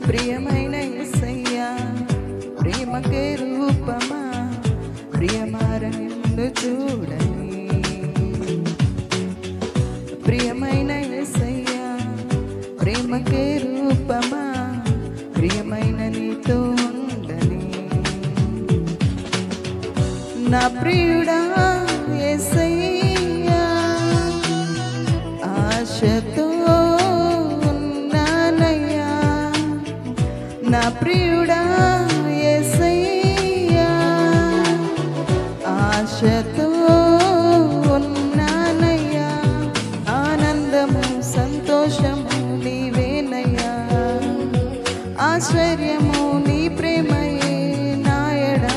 ప్రియమైన యేసయ్యా ప్రేమకే రూపమా ప్రియమార నిన్ను చూడని. ప్రియమైన యేసయ్యా ప్రేమకే రూపమా ప్రియమైన నీతో ఉండని. నా ప్రియుడా యేసయ్యా ఆశతో ఉన్నానయ్యా. నా ప్రియుడా యేసయ్యా ఆశతో ఉన్నానయ్యా. ఆనందము సంతోషము నీవేనయ్యా. ఆశ్చర్యము నీ ప్రేమయే నాయడా.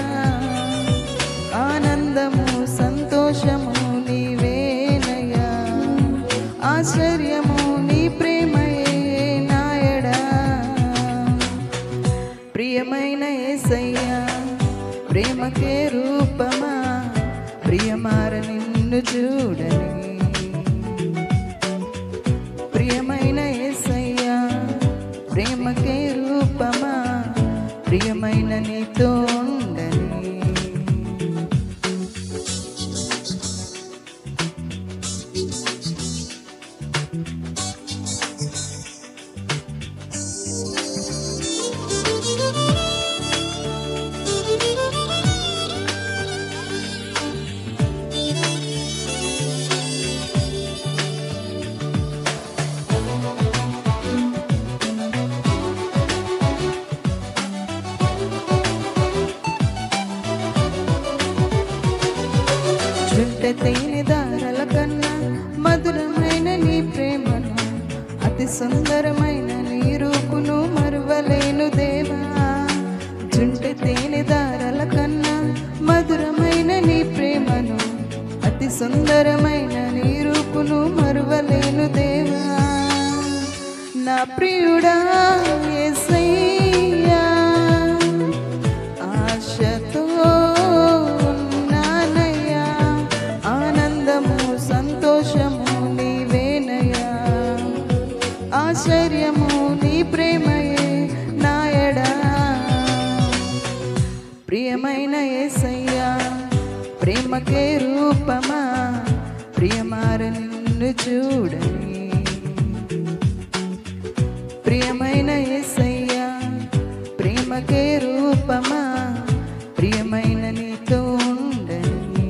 ఆనందము సంతోషము నీవేనయ్యా. ఆశ్చర్యము నీ ప్రేమయే నాయడా. ప్రియమైన యేసయ్యా ప్రేమకే రూపమా ప్రియమార నిన్ను చూడని. ప్రియమైన యేసయ్యా ప్రేమకే రూపమా ప్రియమైన నీతో ఉండని. చుంటె తేనె దారల కన్నా మధురమైన నీ ప్రేమను అతి సుందరమైన నీ రూపును మరువలేను దేవా. చుంటె తేనె దారల కన్నా మధురమైన నీ ప్రేమను అతి సుందరమైన నీ రూపును మరువలేను దేవా. నా ప్రియుడా యేసయ్యా ఆశతో ఉన్నానయ్యా. ఆనందము సంతోషము నీవేనయ్యా. ఆశ్చర్యము నీ ప్రేమయే నాయడా. ప్రియమైన యేసయ్యా ప్రేమకే రూపమా ప్రియమార నిన్ను చూడని. ప్రియమైన యేసయ్యా ప్రేమకే రూపమా ప్రియమైన నీతో ఉండని.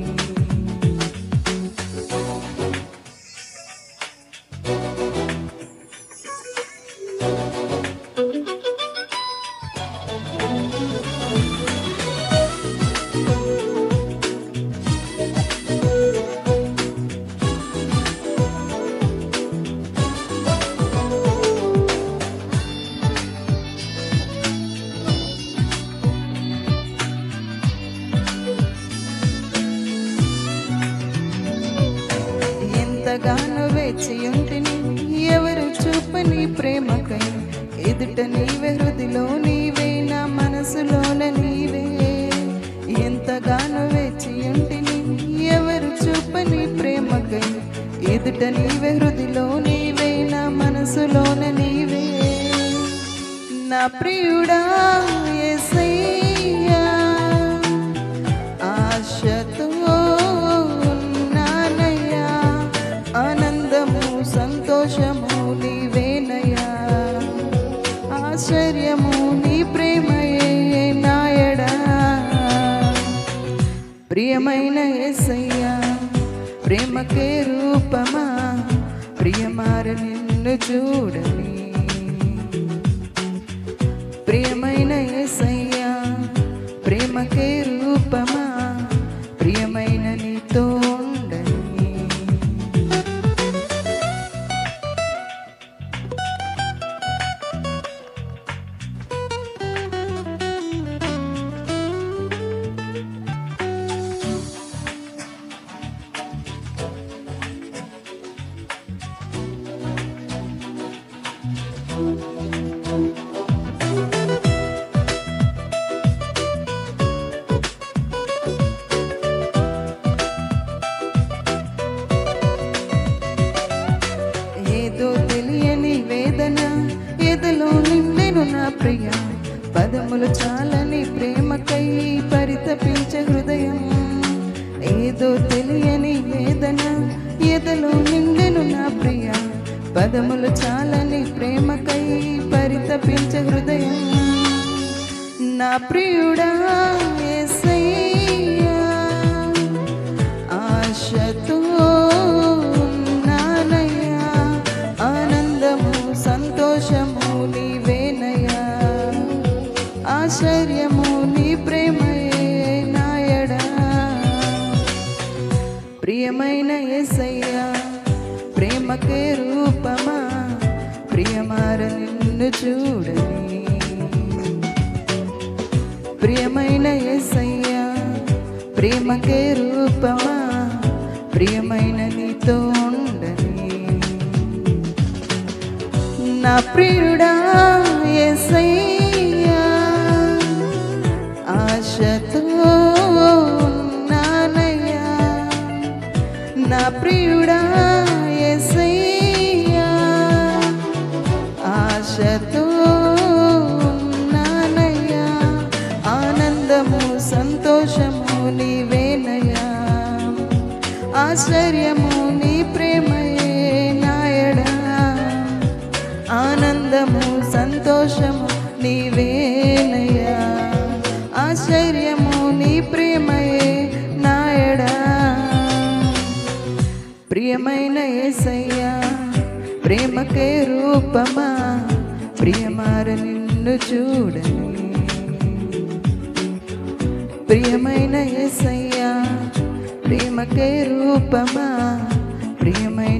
ఎంతగానో వేచి ఉంటిని ఎవరు చూపని ప్రేమకై. ఎదుట నీవే హృదిలో నీవే నా మనసులోన నీవే. ఎంతగానో వేచి ఉంటిని ఎవరు చూపని ప్రేమకై. ఎదుట నీవే హృదిలో నీవే నా మనసులోన నీవే. నా ప్రియుడా యేసయ్యా ఆశతో ఉన్నానయ్యా. ఆనందము సంతోషము నీవేనయ్యా. ఆశ్చర్యము నీ ప్రేమయే నాయడా. ప్రియమైన యేసయ్యా ప్రేమకే రూపమా ప్రియమార నిన్ను చూడని. ప్రియమైన యేసయ్యా ప్రేమకే రూపమా ప్రియమైన నీతో ఉండని. ప్రియ, పదములు చాలని ప్రేమకై పరితపించే హృదయం. ఏదో తెలియని వేదన ఎదలో నిండెను నా ప్రియ, పదములు చాలని ప్రేమకై పరితపించే హృదయం. నా ప్రియుడా యేసయ్యా, ఆశతో ఉన్నానయ్యా, ఆనందము సంతోషము నీవేనయ్యా, ఆశ్చర్యము నీ ప్రేమయే నాయడా. ప్రియమైన యేసయ్యా, ప్రేమకే రూపమా, ప్రియమార నిన్ను చూడని. ప్రియమైన యేసయ్యా, ప్రేమకే రూపమా, ప్రియమైన నీతో ఉండని. నా ప్రియుడా యేసయ్యా, ఆశతో ఉన్నానయ్యా, నా ప్రియుడా యేసయ్యా, ఆశతో ఉన్నానయ్యా, ఆనందము సంతోషము నీవేనయ్యా, ఆశ్చర్యము నీ ప్రేమయే నాయడా, ఆనందము సంతోషము నీవేనయ్యా, ఆశ్చర్యము నీ ప్రేమయే నాయడా. ప్రియమైన యేసయ్యా, ప్రేమకే రూపమా, ప్రియమార నిన్ను చూడని. ప్రియమైన యేసయ్యా, ప్రేమకే రూపమా, ప్రియమైన